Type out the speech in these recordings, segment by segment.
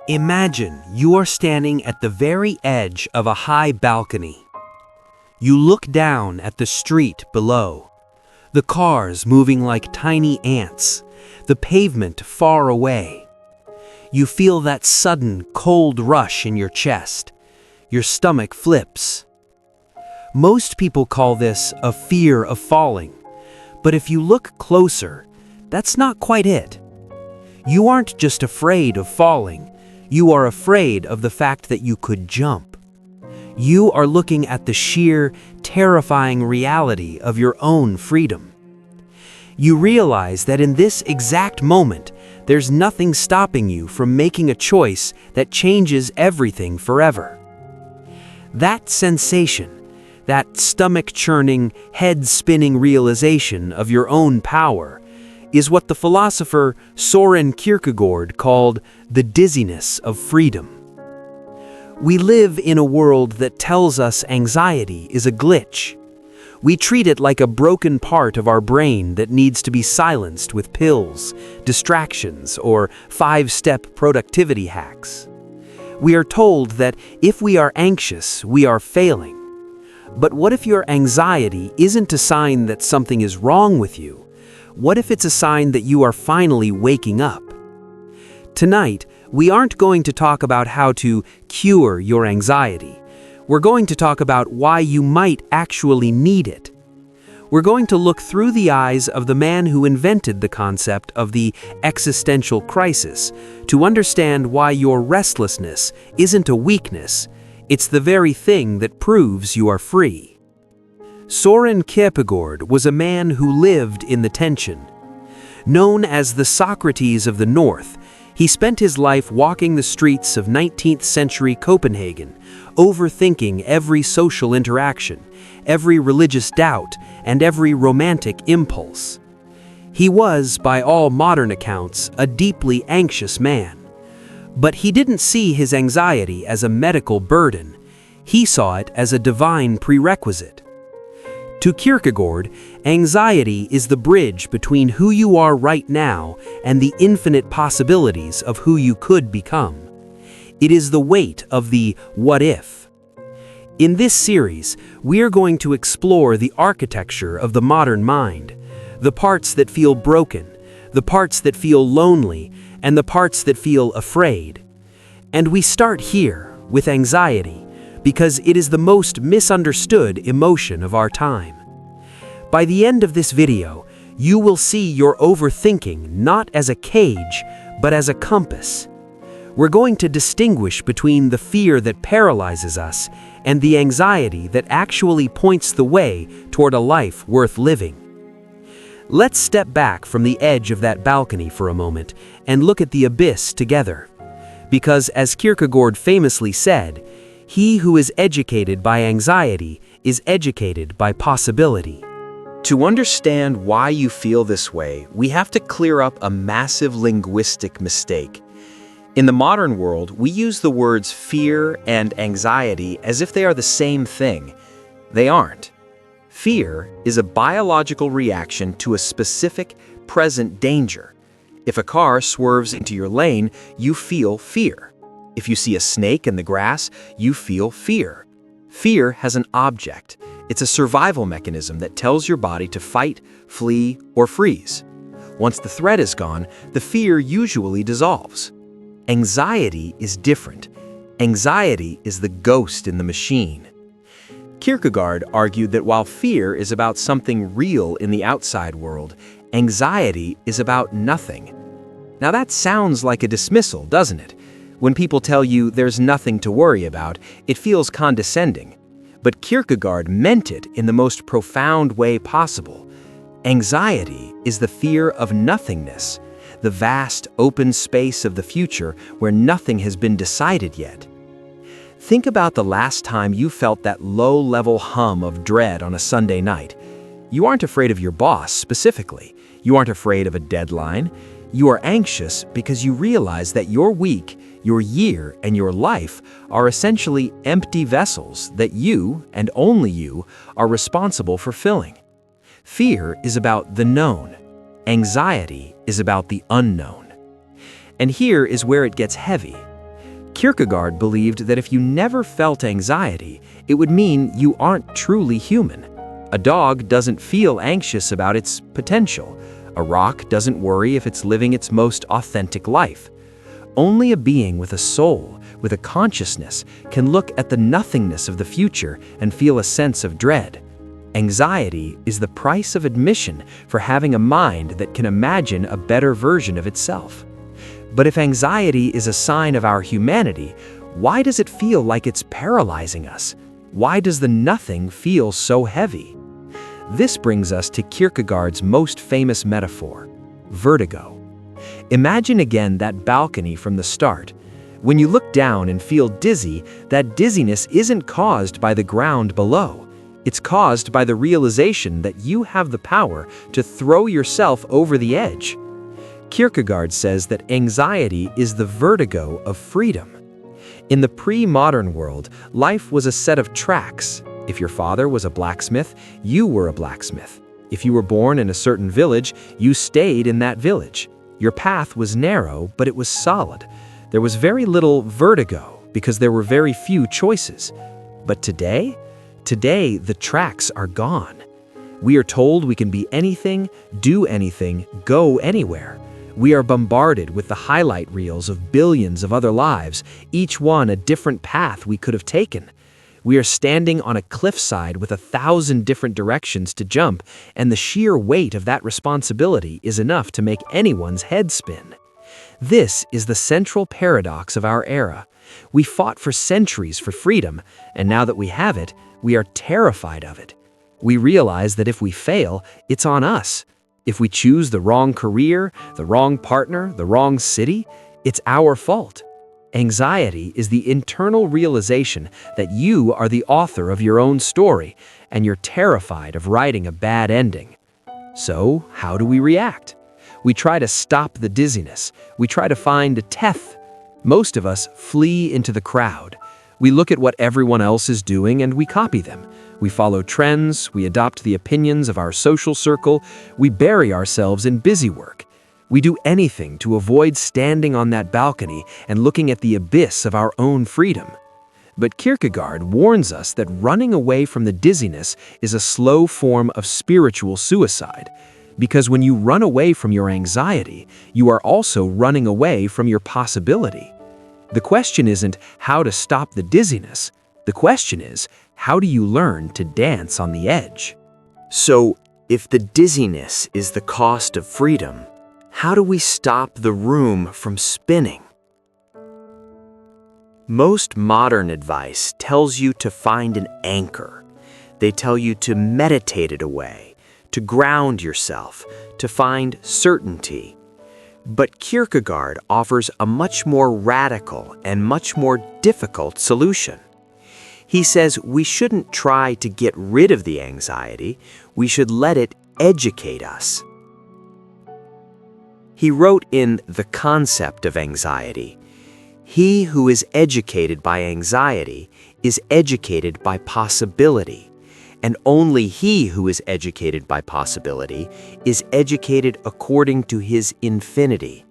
Imagine you are standing at the very edge of a high balcony. You look down at the street below, the cars moving like tiny ants, the pavement far away. You feel that sudden, cold rush in your chest. Your stomach flips. Most people call this a fear of falling, but if you look closer, that's not quite it. You aren't just afraid of falling. You are afraid of the fact that you could jump. You are looking at the sheer, terrifying reality of your own freedom. You realize that in this exact moment, there's nothing stopping you from making a choice that changes everything forever. That sensation, that stomach-churning, head-spinning realization of your own power, is what the philosopher Søren Kierkegaard called the dizziness of freedom. We live in a world that tells us anxiety is a glitch. We treat it like a broken part of our brain that needs to be silenced with pills, distractions, or 5-step productivity hacks. We are told that if we are anxious, we are failing. But what if your anxiety isn't a sign that something is wrong with you? What if it's a sign that you are finally waking up? Tonight, we aren't going to talk about how to cure your anxiety. We're going to talk about why you might actually need it. We're going to look through the eyes of the man who invented the concept of the existential crisis to understand why your restlessness isn't a weakness, it's the very thing that proves you are free. Søren Kierkegaard was a man who lived in the tension. Known as the Socrates of the North, he spent his life walking the streets of 19th century Copenhagen, overthinking every social interaction, every religious doubt, and every romantic impulse. He was, by all modern accounts, a deeply anxious man. But he didn't see his anxiety as a medical burden. He saw it as a divine prerequisite. To Kierkegaard, anxiety is the bridge between who you are right now and the infinite possibilities of who you could become. It is the weight of the what if. In this series, we are going to explore the architecture of the modern mind, the parts that feel broken, the parts that feel lonely, and the parts that feel afraid. And we start here with anxiety, because it is the most misunderstood emotion of our time. By the end of this video, you will see your overthinking not as a cage, but as a compass. We're going to distinguish between the fear that paralyzes us and the anxiety that actually points the way toward a life worth living. Let's step back from the edge of that balcony for a moment and look at the abyss together. Because as Kierkegaard famously said, he who is educated by anxiety is educated by possibility. To understand why you feel this way, we have to clear up a massive linguistic mistake. In the modern world, we use the words fear and anxiety as if they are the same thing. They aren't. Fear is a biological reaction to a specific, present danger. If a car swerves into your lane, you feel fear. If you see a snake in the grass, you feel fear. Fear has an object. It's a survival mechanism that tells your body to fight, flee, or freeze. Once the threat is gone, the fear usually dissolves. Anxiety is different. Anxiety is the ghost in the machine. Kierkegaard argued that while fear is about something real in the outside world, anxiety is about nothing. Now that sounds like a dismissal, doesn't it? When people tell you there's nothing to worry about, it feels condescending. But Kierkegaard meant it in the most profound way possible. Anxiety is the fear of nothingness, the vast open space of the future where nothing has been decided yet. Think about the last time you felt that low-level hum of dread on a Sunday night. You aren't afraid of your boss specifically. You aren't afraid of a deadline. You are anxious because you realize that your week, your year, and your life are essentially empty vessels that you, and only you, are responsible for filling. Fear is about the known. Anxiety is about the unknown. And here is where it gets heavy. Kierkegaard believed that if you never felt anxiety, it would mean you aren't truly human. A dog doesn't feel anxious about its potential. A rock doesn't worry if it's living its most authentic life. Only a being with a soul, with a consciousness, can look at the nothingness of the future and feel a sense of dread. Anxiety is the price of admission for having a mind that can imagine a better version of itself. But if anxiety is a sign of our humanity, why does it feel like it's paralyzing us? Why does the nothing feel so heavy? This brings us to Kierkegaard's most famous metaphor, vertigo. Imagine again that balcony from the start. When you look down and feel dizzy, that dizziness isn't caused by the ground below. It's caused by the realization that you have the power to throw yourself over the edge. Kierkegaard says that anxiety is the vertigo of freedom. In the pre-modern world, life was a set of tracks. If your father was a blacksmith, you were a blacksmith. If you were born in a certain village, you stayed in that village. Your path was narrow, but it was solid. There was very little vertigo because there were very few choices. But today the tracks are gone. We are told we can be anything, do anything, go anywhere. We are bombarded with the highlight reels of billions of other lives, each one a different path we could have taken. We are standing on a cliffside with 1,000 different directions to jump, and the sheer weight of that responsibility is enough to make anyone's head spin. This is the central paradox of our era. We fought for centuries for freedom, and now that we have it, we are terrified of it. We realize that if we fail, it's on us. If we choose the wrong career, the wrong partner, the wrong city, it's our fault. Anxiety is the internal realization that you are the author of your own story, and you're terrified of writing a bad ending. So, how do we react? We try to stop the dizziness. We try to find a teth. Most of us flee into the crowd. We look at what everyone else is doing and we copy them. We follow trends, we adopt the opinions of our social circle, we bury ourselves in busy work. We do anything to avoid standing on that balcony and looking at the abyss of our own freedom. But Kierkegaard warns us that running away from the dizziness is a slow form of spiritual suicide. Because when you run away from your anxiety, you are also running away from your possibility. The question isn't how to stop the dizziness. The question is, how do you learn to dance on the edge? So, if the dizziness is the cost of freedom, how do we stop the room from spinning? Most modern advice tells you to find an anchor. They tell you to meditate it away, to ground yourself, to find certainty. But Kierkegaard offers a much more radical and much more difficult solution. He says we shouldn't try to get rid of the anxiety, we should let it educate us. He wrote in The Concept of Anxiety, "He who is educated by anxiety is educated by possibility, and only he who is educated by possibility is educated according to his infinity."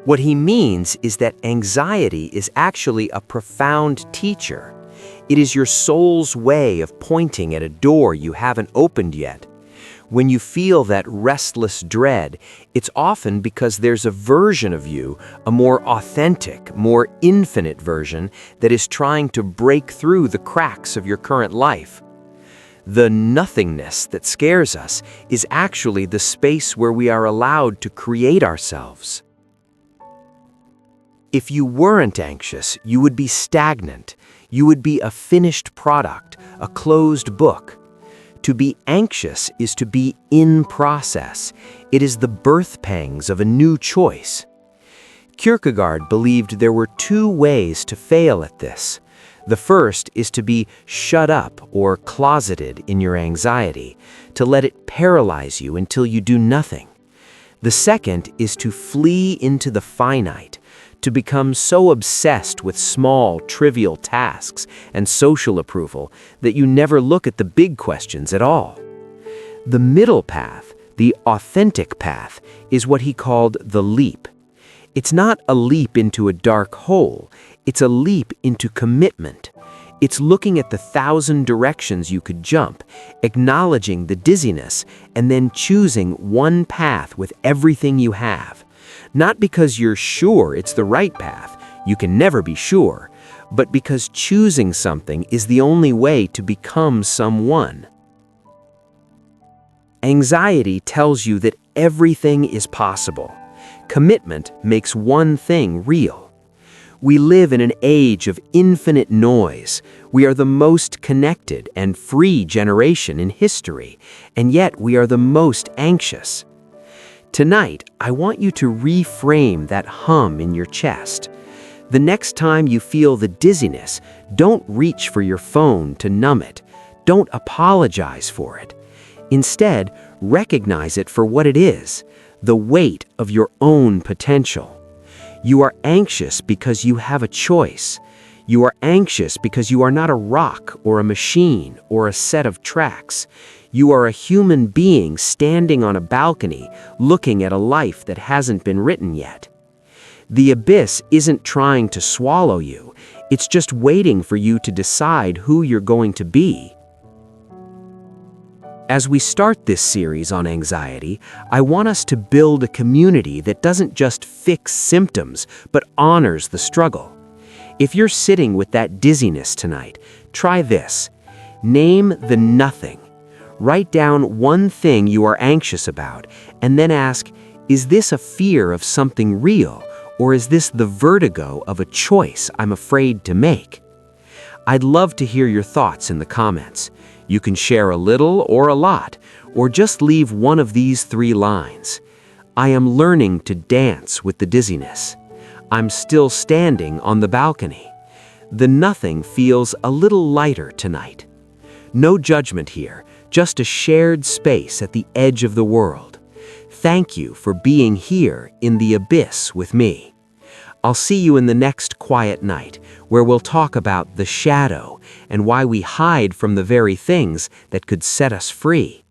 What he means is that anxiety is actually a profound teacher. It is your soul's way of pointing at a door you haven't opened yet. When you feel that restless dread, it's often because there's a version of you, a more authentic, more infinite version that is trying to break through the cracks of your current life. The nothingness that scares us is actually the space where we are allowed to create ourselves. If you weren't anxious, you would be stagnant. You would be a finished product, a closed book. To be anxious is to be in process. It is the birth pangs of a new choice. Kierkegaard believed there were two ways to fail at this. The first is to be shut up or closeted in your anxiety, to let it paralyze you until you do nothing. The second is to flee into the finite, to become so obsessed with small, trivial tasks and social approval that you never look at the big questions at all. The middle path, the authentic path, is what he called the leap. It's not a leap into a dark hole, it's a leap into commitment. It's looking at the 1,000 directions you could jump, acknowledging the dizziness, and then choosing one path with everything you have. Not because you're sure it's the right path, you can never be sure, but because choosing something is the only way to become someone. Anxiety tells you that everything is possible. Commitment makes one thing real. We live in an age of infinite noise. We are the most connected and free generation in history, and yet we are the most anxious. Tonight, I want you to reframe that hum in your chest. The next time you feel the dizziness, don't reach for your phone to numb it. Don't apologize for it. Instead, recognize it for what it is, the weight of your own potential. You are anxious because you have a choice. You are anxious because you are not a rock or a machine or a set of tracks. You are a human being standing on a balcony looking at a life that hasn't been written yet. The abyss isn't trying to swallow you. It's just waiting for you to decide who you're going to be. As we start this series on anxiety, I want us to build a community that doesn't just fix symptoms, but honors the struggle. If you're sitting with that dizziness tonight, try this. Name the nothing. Write down one thing you are anxious about, and then ask, is this a fear of something real, or is this the vertigo of a choice I'm afraid to make? I'd love to hear your thoughts in the comments. You can share a little or a lot, or just leave one of these 3 lines. I am learning to dance with the dizziness. I'm still standing on the balcony. The nothing feels a little lighter tonight. No judgment here, just a shared space at the edge of the world. Thank you for being here in the abyss with me. I'll see you in the next quiet night, where we'll talk about the shadow and why we hide from the very things that could set us free.